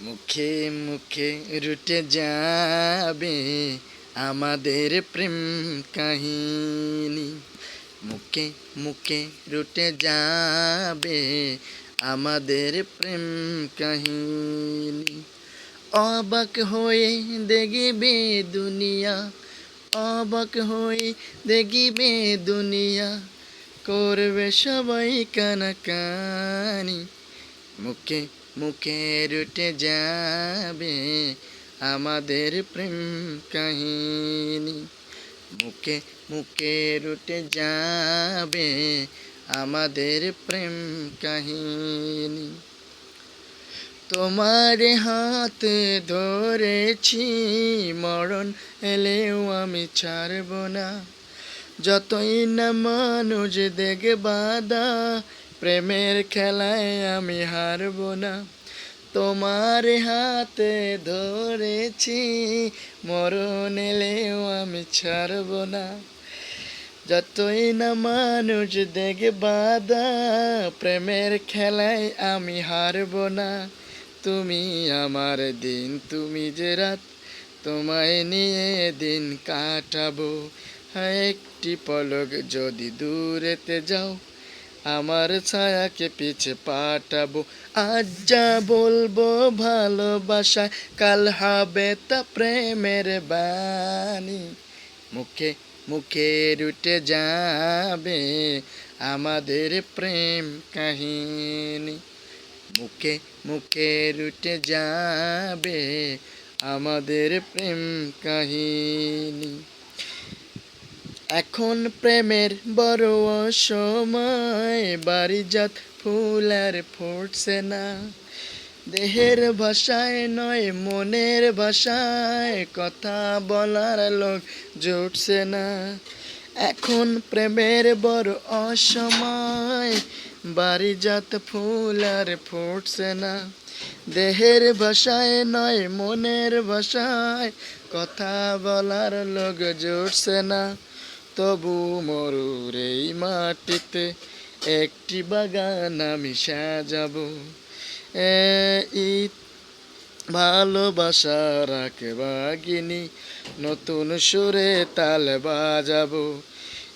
মুখে মুখে রুটে যাবে আমাদের প্রেম কাহিনী। মুখে মুখে রুটে যাবে আমাদের প্রেম কাহিনী। অবাক হয়ে দেখবে দুনিয়া, অবাক হয়ে দেখবে দুনিয়া, করবে সবাই কানাকানি। মুখে মুখে রুটে যাবে আমাদের প্রেম কাহিনী। মুখে মুখে রুটে যাবে আমাদের প্রেম কাহিনী। তোমার হাত ধরেছি, মরণ এলেও আমি ছাড়ব না। যতই না মানুষ দেখ বাধা, প্রেমের খেলায় আমি হারব না। তোমার হাতে ধরেছি, মরণ এলেও আমি ছাড়ব না। যতই না মানুষ দেখ বাধা, প্রেমের খেলায় আমি হারব না। তুমি আমার দিন, তুমি যে রাত, তোমায় নিয়ে দিন কাটাবো। একটি পলক যদি দূরেতে যাও, আমার ছায়াকে পিছে পাঠাবো। আজ যা বলবো ভালোবাসায়, কাল হবে তা প্রেমের বাণী। মুখে মুখে রুটে যাবে আমাদের প্রেম কাহিনী। মুখে মুখে রুটে যাবে আমাদের প্রেম কাহিনী। এখন প্রেমের বড় সময়, বাড়িজাত ফুল আর ফুটছে না। দেহের ভাষায় নয় মনের ভাষায়, কথা বলার লোক জুটছে না। এখন প্রেমের বড় অসময়, বাড়িজাত ফুল আর ফুটছে না। দেহের ভাষায় নয় মনের ভাষায়, কথা বলার লোক জুটছে না। তবু মরুর এই মাটিতে একটি বাগান আমি সাজাবো। এই ভালোবাসা রাখে বাগিনী, নতুন সুরে তাল বাজাবো।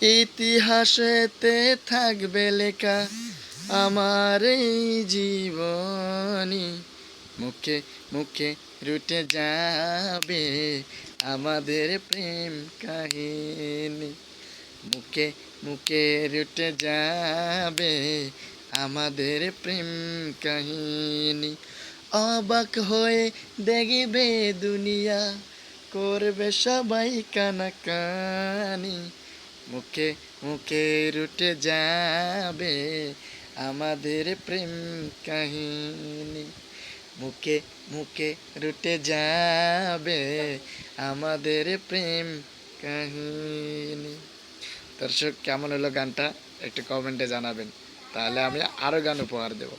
ইতিহাসেতে থাকবে লেখা আমার এই জীবনী। মুখে মুখে রুটে যাবে আমাদের প্রেম কাহিনী। মুখে মুখে রুটে যাবে আমাদের প্রেম কাহিনী। অবাক হয়ে দেখবে দুনিয়া, করবে সবাই কানাকানি। মুখে মুখে রুটে যাবে আমাদের প্রেম কাহিনী। মুখে মুখে রুটে যাবে আমাদের প্রেম কাহিনী। দর্শক, কেমন হলো গানটা একটু কমেন্টে জানাবেন, তাহলে আমি আরও গান উপহার দেব।